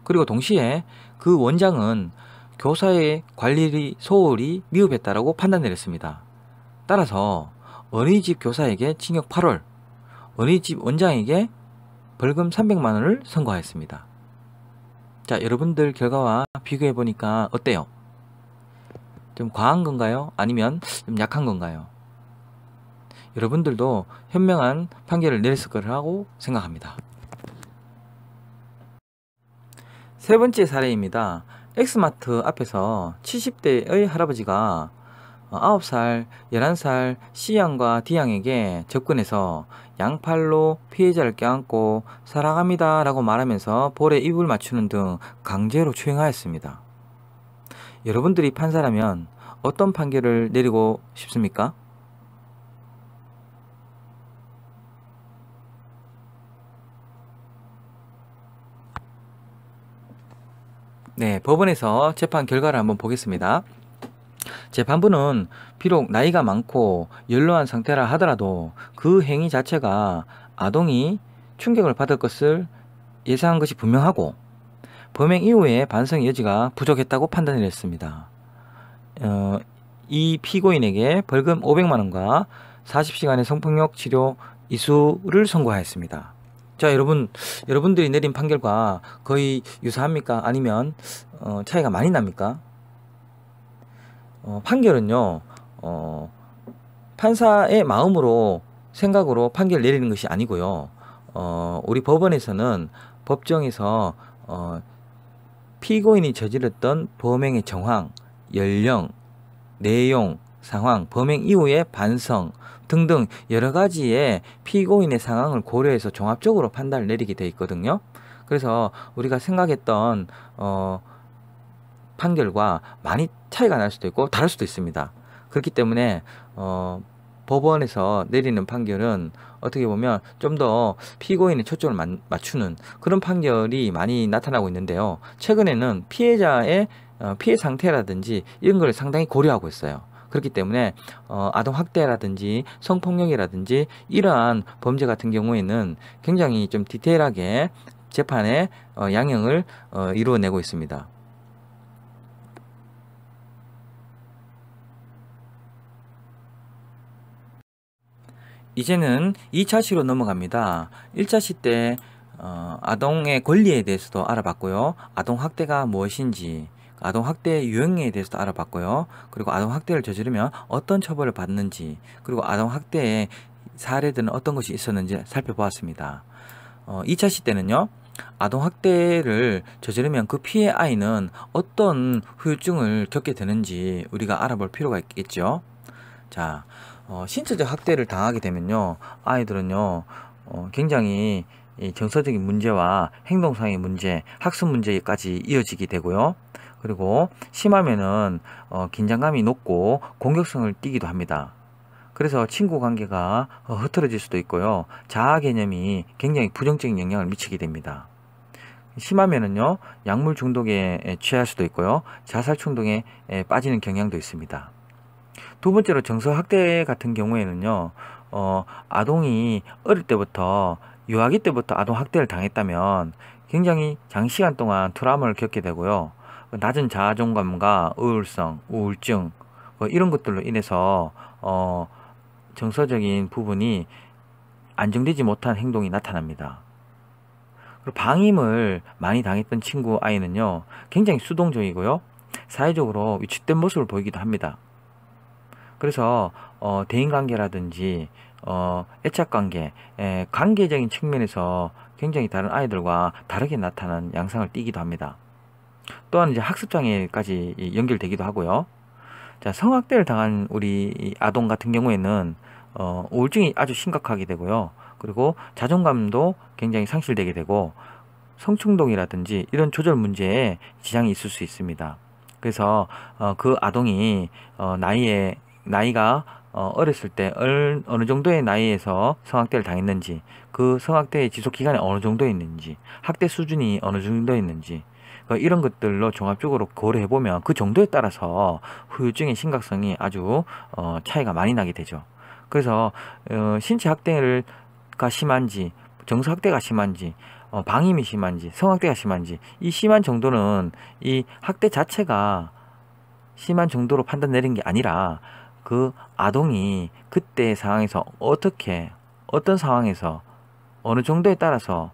그리고 동시에 그 원장은 교사의 관리 소홀히 미흡했다라고 판단 내렸습니다. 따라서 어린이집 교사에게 징역 8월, 어린이집 원장에게 벌금 300만 원을 선고하였습니다. 자, 여러분들 결과와 비교해 보니까 어때요? 좀 과한 건가요? 아니면 좀 약한 건가요? 여러분들도 현명한 판결을 내렸을 거라고 생각합니다. 세 번째 사례입니다. 엑스마트 앞에서 70대의 할아버지가 9살, 11살 C양과 D양에게 접근해서 양팔로 피해자를 껴안고 사랑합니다 라고 말하면서 볼에 입을 맞추는 등 강제로 추행하였습니다. 여러분들이 판사라면 어떤 판결을 내리고 싶습니까? 네, 법원에서 재판 결과를 한번 보겠습니다. 재판부는 비록 나이가 많고 연로한 상태라 하더라도 그 행위 자체가 아동이 충격을 받을 것을 예상한 것이 분명하고 범행 이후에 반성의 여지가 부족했다고 판단을 했습니다. 이 피고인에게 벌금 500만 원과 40시간의 성폭력 치료 이수를 선고하였습니다. 자, 여러분들이 내린 판결과 거의 유사합니까? 아니면 차이가 많이 납니까? 판결은요, 판사의 마음으로 생각으로 판결 내리는 것이 아니고요. 우리 법원에서는 법정에서 피고인이 저질렀던 범행의 정황, 연령, 내용, 상황, 범행 이후의 반성 등등 여러 가지의 피고인의 상황을 고려해서 종합적으로 판단을 내리게 돼 있거든요. 그래서 우리가 생각했던 판결과 많이 차이가 날 수도 있고 다를 수도 있습니다. 그렇기 때문에 법원에서 내리는 판결은 어떻게 보면 좀 더 피고인의 초점을 맞추는 그런 판결이 많이 나타나고 있는데요. 최근에는 피해자의 피해 상태라든지 이런 걸 상당히 고려하고 있어요. 그렇기 때문에 아동학대라든지 성폭력이라든지 이러한 범죄 같은 경우에는 굉장히 좀 디테일하게 재판에 양형을 이루어내고 있습니다. 이제는 2차 시로 넘어갑니다. 1차 시 때 아동의 권리에 대해서도 알아봤고요. 아동학대가 무엇인지, 아동학대 유형에 대해서도 알아봤고요. 그리고 아동학대를 저지르면 어떤 처벌을 받는지, 그리고 아동학대의 사례들은 어떤 것이 있었는지 살펴보았습니다. 2차 시 때는요. 아동학대를 저지르면 그 피해 아이는 어떤 후유증을 겪게 되는지 우리가 알아볼 필요가 있겠죠. 자, 신체적 학대를 당하게 되면요. 아이들은요. 굉장히 정서적인 문제와 행동상의 문제, 학습 문제까지 이어지게 되고요. 그리고 심하면은 긴장감이 높고 공격성을 띠기도 합니다. 그래서 친구 관계가 흐트러질 수도 있고요. 자아 개념이 굉장히 부정적인 영향을 미치게 됩니다. 심하면은요. 약물 중독에 취할 수도 있고요. 자살 충동에 빠지는 경향도 있습니다. 두 번째로 정서학대 같은 경우에는요. 아동이 어릴 때부터 유아기 때부터 아동학대를 당했다면 굉장히 장시간 동안 트라우마를 겪게 되고요. 낮은 자존감과 우울성, 우울증 이런 것들로 인해서 정서적인 부분이 안정되지 못한 행동이 나타납니다. 그리고 방임을 많이 당했던 친구 아이는요. 굉장히 수동적이고요. 사회적으로 위축된 모습을 보이기도 합니다. 그래서 대인관계라든지 애착관계, 관계적인 측면에서 굉장히 다른 아이들과 다르게 나타나는 양상을 띠기도 합니다. 또한 이제 학습장애까지 연결되기도 하고요. 자, 성학대를 당한 우리 아동 같은 경우에는 우울증이 아주 심각하게 되고요. 그리고 자존감도 굉장히 상실되게 되고 성충동이라든지 이런 조절 문제에 지장이 있을 수 있습니다. 그래서 그 아동이 나이가 어렸을 때 어느 정도의 나이에서 성학대를 당했는지, 그 성학대의 지속 기간이 어느 정도 있는지, 학대 수준이 어느 정도 있는지 이런 것들로 종합적으로 고려해보면 그 정도에 따라서 후유증의 심각성이 아주 차이가 많이 나게 되죠. 그래서 신체 학대가 심한지, 정서학대가 심한지, 방임이 심한지, 성학대가 심한지 이 심한 정도는 이 학대 자체가 심한 정도로 판단 내린 게 아니라 그 아동이 그때 상황에서 어떤 상황에서 어느 정도에 따라서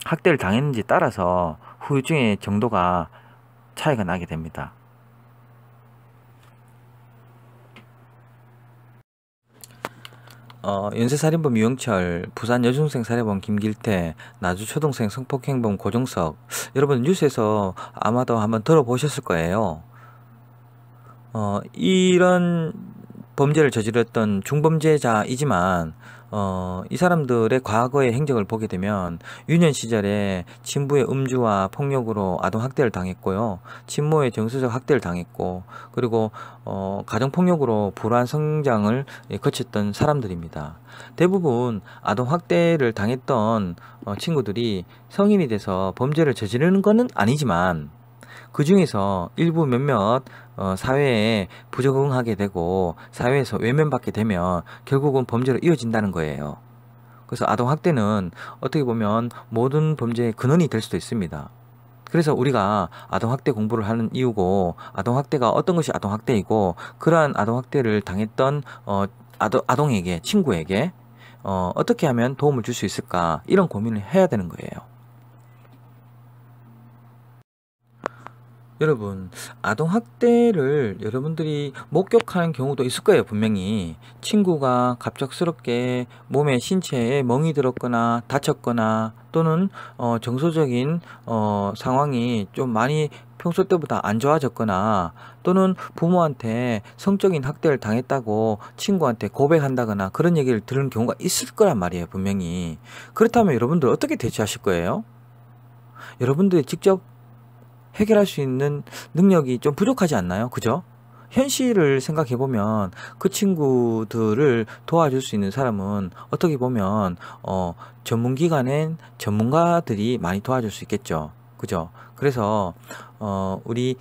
학대를 당했는지 따라서 후유증의 정도가 차이가 나게 됩니다. 연쇄살인범 유영철, 부산 여중생 살해범 김길태, 나주 초등생 성폭행범 고종석, 여러분 뉴스에서 아마도 한번 들어보셨을 거예요. 이런 범죄를 저질렀던 중범죄자이지만 이 사람들의 과거의 행적을 보게 되면 유년 시절에 친부의 음주와 폭력으로 아동학대를 당했고요. 친모의 정서적 학대를 당했고, 그리고 가정폭력으로 불우한 성장을 거쳤던 사람들입니다. 대부분 아동학대를 당했던 친구들이 성인이 돼서 범죄를 저지르는 것은 아니지만 그 중에서 일부 몇몇 사회에 부적응하게 되고 사회에서 외면받게 되면 결국은 범죄로 이어진다는 거예요. 그래서 아동학대는 어떻게 보면 모든 범죄의 근원이 될 수도 있습니다. 그래서 우리가 아동학대 공부를 하는 이유고, 아동학대가 어떤 것이 아동학대이고, 그러한 아동학대를 당했던 아동에게, 친구에게 어떻게 하면 도움을 줄 수 있을까, 이런 고민을 해야 되는 거예요. 여러분, 아동학대를 여러분들이 목격하는 경우도 있을 거예요, 분명히. 친구가 갑작스럽게 몸에 신체에 멍이 들었거나 다쳤거나 또는 정서적인 상황이 좀 많이 평소 때보다 안 좋아졌거나 또는 부모한테 성적인 학대를 당했다고 친구한테 고백한다거나 그런 얘기를 들은 경우가 있을 거란 말이에요, 분명히. 그렇다면 여러분들 어떻게 대처하실 거예요? 여러분들이 직접 해결할 수 있는 능력이 좀 부족하지 않나요? 그죠? 현실을 생각해 보면 그 친구들을 도와줄 수 있는 사람은 어떻게 보면 전문기관엔 전문가들이 많이 도와줄 수 있겠죠. 그죠? 그래서 우리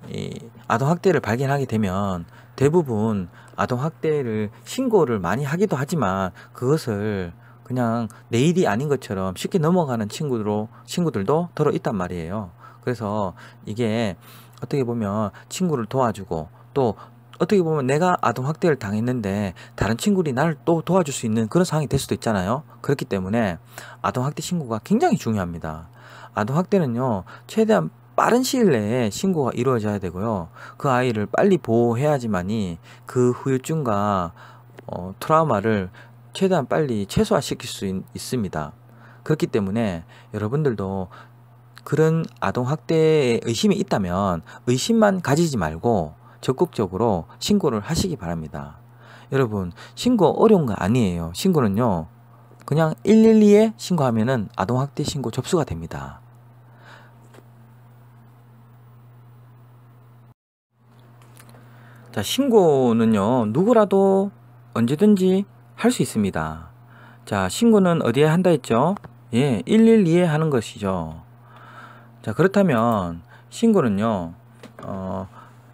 이 아동학대를 발견하게 되면 대부분 아동학대를 신고를 많이 하기도 하지만 그것을 그냥 내 일이 아닌 것처럼 쉽게 넘어가는 친구들도 더러 있단 말이에요. 그래서 이게 어떻게 보면 친구를 도와주고 또 어떻게 보면 내가 아동학대를 당했는데 다른 친구들이 나를 또 도와줄 수 있는 그런 상황이 될 수도 있잖아요. 그렇기 때문에 아동학대 신고가 굉장히 중요합니다. 아동학대는요, 최대한 빠른 시일 내에 신고가 이루어져야 되고요. 그 아이를 빨리 보호해야지만이 그 후유증과 트라우마를 최대한 빨리 최소화시킬 수 있습니다. 그렇기 때문에 여러분들도 그런 아동학대에 의심이 있다면 의심만 가지지 말고 적극적으로 신고를 하시기 바랍니다. 여러분, 신고 어려운 거 아니에요. 신고는요, 그냥 112에 신고하면은 아동학대 신고 접수가 됩니다. 자, 신고는요, 누구라도 언제든지 할 수 있습니다. 자, 신고는 어디에 한다 했죠? 예, 112에 하는 것이죠. 자, 그렇다면 신고는요,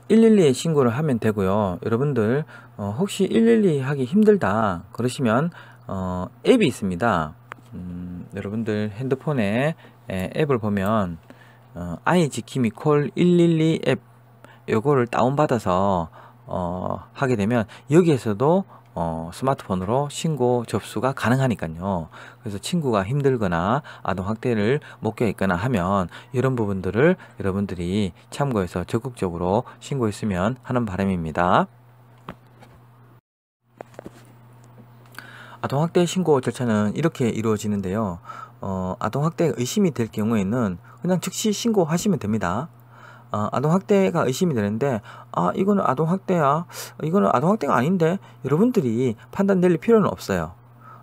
112에 신고를 하면 되고요. 여러분들 혹시 112 하기 힘들다 그러시면 앱이 있습니다. 여러분들 핸드폰에 앱을 보면 아이지킴이 콜 112 앱 요거를 다운받아서 하게 되면 여기에서도 스마트폰으로 신고 접수가 가능하니까요. 그래서 친구가 힘들거나 아동학대를 목격했거나 하면 이런 부분들을 여러분들이 참고해서 적극적으로 신고했으면 하는 바람입니다. 아동학대 신고 절차는 이렇게 이루어지는데요. 아동학대가 의심이 될 경우에는 그냥 즉시 신고하시면 됩니다. 아동학대가 의심이 되는데 이거는 아동학대야, 이거는 아동학대가 아닌데, 여러분들이 판단 내릴 필요는 없어요.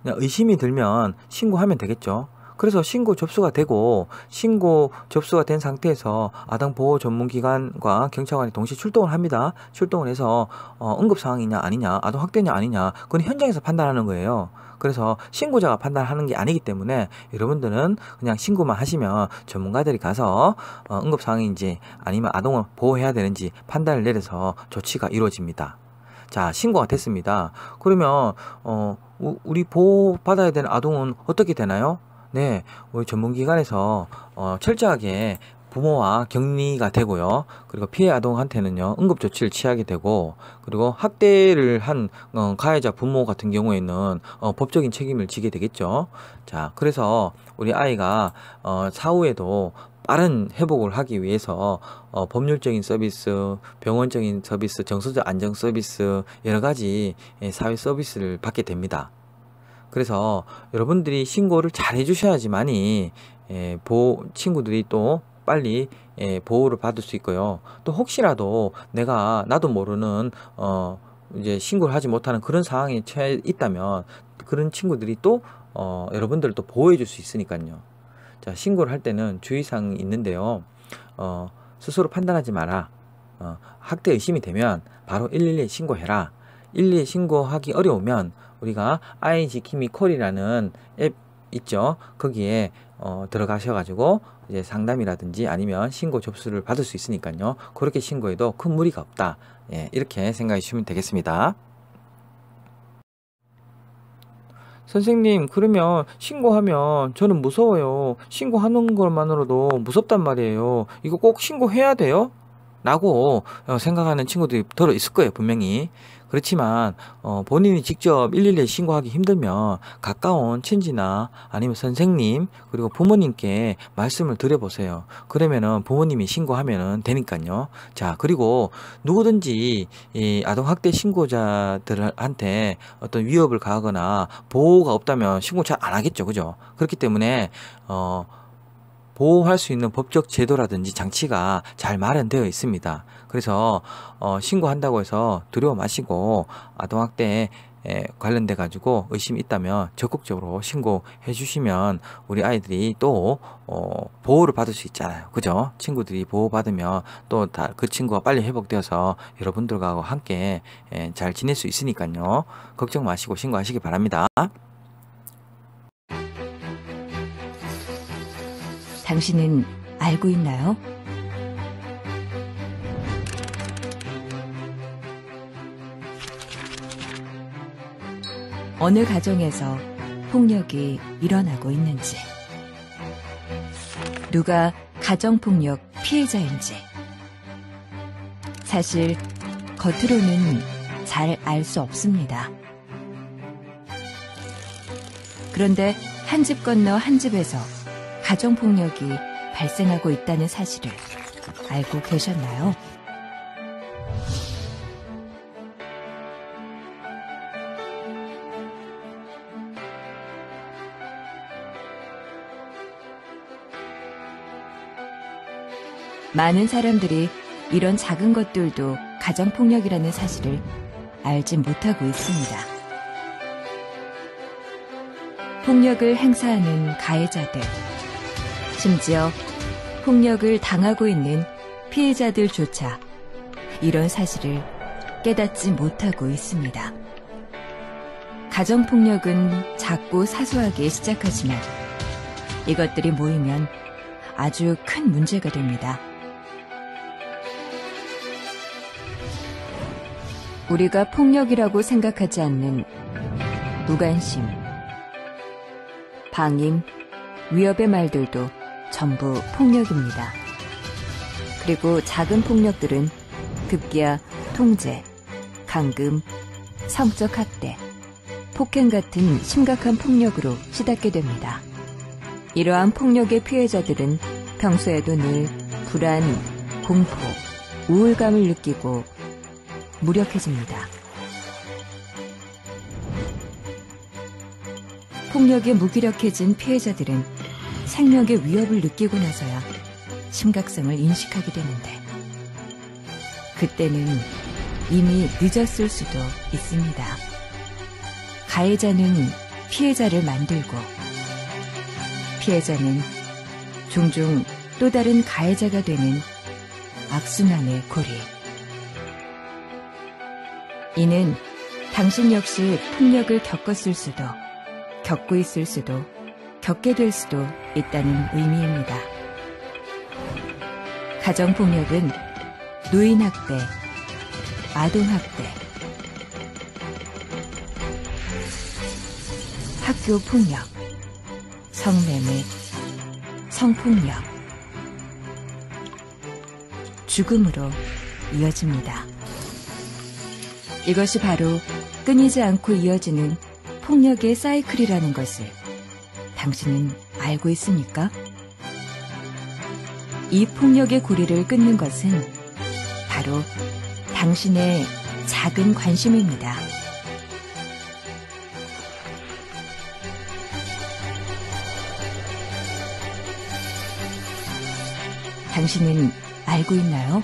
그냥 의심이 들면 신고하면 되겠죠. 그래서 신고 접수가 되고, 신고 접수가 된 상태에서 아동보호 전문기관과 경찰관이 동시에 출동을 합니다. 출동을 해서 응급상황이냐 아니냐, 아동학대냐 아니냐, 그건 현장에서 판단하는 거예요. 그래서 신고자가 판단하는 게 아니기 때문에 여러분들은 그냥 신고만 하시면 전문가들이 가서 응급상황인지 아니면 아동을 보호해야 되는지 판단을 내려서 조치가 이루어집니다. 자, 신고가 됐습니다. 그러면 우리 보호받아야 되는 아동은 어떻게 되나요? 네, 우리 전문기관에서 철저하게 부모와 격리가 되고요. 그리고 피해 아동한테는요, 응급조치를 취하게 되고, 그리고 학대를 한 가해자 부모 같은 경우에는 법적인 책임을 지게 되겠죠. 자, 그래서 우리 아이가 사후에도 빠른 회복을 하기 위해서 법률적인 서비스, 병원적인 서비스, 정서적 안정 서비스, 여러 가지 사회 서비스를 받게 됩니다. 그래서 여러분들이 신고를 잘 해주셔야지만이 친구들이 또 빨리 보호를 받을 수 있고요. 또 혹시라도 나도 모르는 이제 신고를 하지 못하는 그런 상황에 처해 있다면 그런 친구들이 또 여러분들을 또 보호해 줄 수 있으니까요. 자, 신고를 할 때는 주의사항이 있는데요. 스스로 판단하지 마라. 학대 의심이 되면 바로 112에 신고해라. 112에 신고하기 어려우면 우리가 아이지킴이 콜이라는 앱 있죠. 거기에 들어가셔가지고 이제 상담이라든지 아니면 신고 접수를 받을 수 있으니까요. 그렇게 신고해도 큰 무리가 없다. 예, 이렇게 생각해 주시면 되겠습니다. 선생님, 그러면 신고하면 저는 무서워요. 신고하는 것만으로도 무섭단 말이에요. 이거 꼭 신고해야 돼요? 라고 생각하는 친구들이 들어 있을 거예요, 분명히. 그렇지만 본인이 직접 112에 신고하기 힘들면 가까운 친지나 아니면 선생님 그리고 부모님께 말씀을 드려보세요. 그러면은 부모님이 신고하면 되니까요. 자, 그리고 누구든지 이 아동학대 신고자들한테 어떤 위협을 가하거나 보호가 없다면 신고 잘 안 하겠죠. 그죠? 그렇기 때문에 보호할 수 있는 법적 제도라든지 장치가 잘 마련되어 있습니다. 그래서 신고한다고 해서 두려워 마시고 아동학대에 관련돼 가지고 의심이 있다면 적극적으로 신고해 주시면 우리 아이들이 또 보호를 받을 수 있잖아요. 그죠? 친구들이 보호받으면 또 다 그 친구가 빨리 회복되어서 여러분들과 함께 잘 지낼 수 있으니까요. 걱정 마시고 신고하시기 바랍니다. 당신은 알고 있나요? 어느 가정에서 폭력이 일어나고 있는지, 누가 가정폭력 피해자인지, 사실 겉으로는 잘 알 수 없습니다. 그런데 한 집 건너 한 집에서 가정폭력이 발생하고 있다는 사실을 알고 계셨나요? 많은 사람들이 이런 작은 것들도 가정폭력이라는 사실을 알지 못하고 있습니다. 폭력을 행사하는 가해자들, 심지어 폭력을 당하고 있는 피해자들조차 이런 사실을 깨닫지 못하고 있습니다. 가정폭력은 작고 사소하게 시작하지만 이것들이 모이면 아주 큰 문제가 됩니다. 우리가 폭력이라고 생각하지 않는 무관심, 방임, 위협의 말들도 전부 폭력입니다. 그리고 작은 폭력들은 급기야 통제, 감금, 성적 학대, 폭행 같은 심각한 폭력으로 시닫게 됩니다. 이러한 폭력의 피해자들은 평소에도 늘 불안, 공포, 우울감을 느끼고 무력해집니다. 폭력에 무기력해진 피해자들은 생명의 위협을 느끼고 나서야 심각성을 인식하게 되는데, 그때는 이미 늦었을 수도 있습니다. 가해자는 피해자를 만들고, 피해자는 종종 또 다른 가해자가 되는 악순환의 고리. 이는 당신 역시 폭력을 겪었을 수도, 겪고 있을 수도, 겪게 될 수도 있다는 의미입니다. 가정폭력은 노인학대, 아동학대, 학교폭력, 성매매, 성폭력, 죽음으로 이어집니다. 이것이 바로 끊이지 않고 이어지는 폭력의 사이클이라는 것을 당신은 알고 있습니까? 이 폭력의 고리를 끊는 것은 바로 당신의 작은 관심입니다. 당신은 알고 있나요?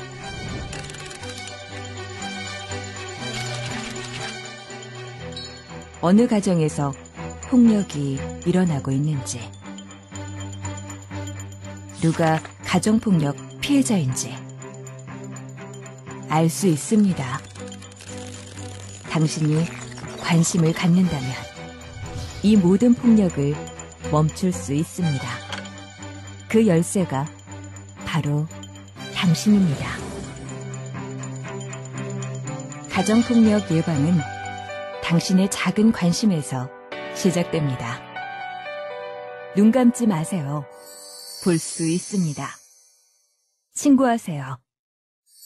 어느 가정에서 폭력이 일어나고 있는지, 누가 가정폭력 피해자인지 알 수 있습니다. 당신이 관심을 갖는다면 이 모든 폭력을 멈출 수 있습니다. 그 열쇠가 바로 당신입니다. 가정폭력 예방은 당신의 작은 관심에서 시작됩니다. 눈 감지 마세요. 볼 수 있습니다. 신고하세요.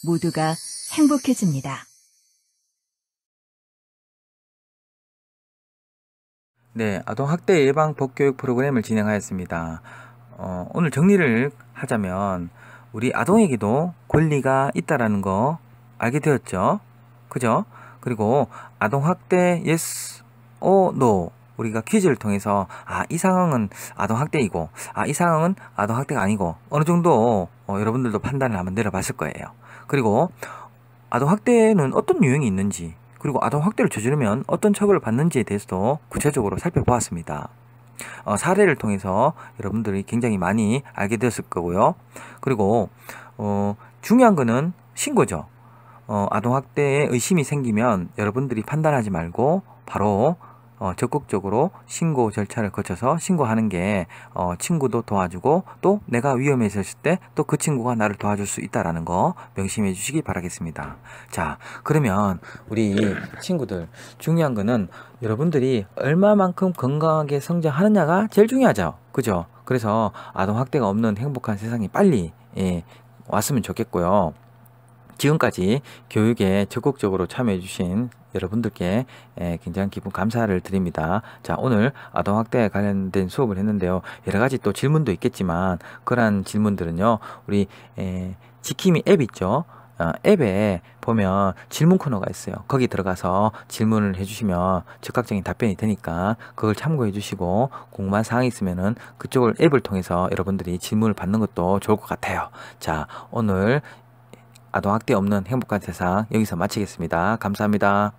모두가 행복해집니다. 네, 아동학대 예방 법교육 프로그램을 진행하였습니다. 오늘 정리를 하자면 우리 아동에게도 권리가 있다라는 거 알게 되었죠. 그죠? 그리고 아동학대 yes or no 우리가 퀴즈를 통해서 이 상황은 아동학대이고 이 상황은 아동학대가 아니고 어느 정도 여러분들도 판단을 한번 내려봤을 거예요. 그리고 아동학대는 어떤 유형이 있는지 그리고 아동학대를 저지르면 어떤 처벌을 받는지에 대해서도 구체적으로 살펴보았습니다. 사례를 통해서 여러분들이 굉장히 많이 알게 되었을 거고요. 그리고 중요한 거는 신고죠. 아동학대에 의심이 생기면 여러분들이 판단하지 말고 바로 적극적으로 신고 절차를 거쳐서 신고하는 게 친구도 도와주고 또 내가 위험에 있었을 때 또 그 친구가 나를 도와줄 수 있다라는 거 명심해 주시기 바라겠습니다. 자, 그러면 우리 친구들 중요한 거는 여러분들이 얼마만큼 건강하게 성장하느냐가 제일 중요하죠. 그죠? 그래서 아동학대가 없는 행복한 세상이 빨리 왔으면 좋겠고요. 지금까지 교육에 적극적으로 참여해 주신 여러분들께 굉장히 깊은 감사를 드립니다. 자, 오늘 아동학대에 관련된 수업을 했는데요. 여러 가지 또 질문도 있겠지만 그러한 질문들은요. 우리 지킴이 앱 있죠. 앱에 보면 질문 코너가 있어요. 거기 들어가서 질문을 해주시면 즉각적인 답변이 되니까 그걸 참고해 주시고 궁금한 사항이 있으면은 그쪽을 앱을 통해서 여러분들이 질문을 받는 것도 좋을 것 같아요. 자, 오늘 아동학대 없는 행복한 세상 여기서 마치겠습니다. 감사합니다.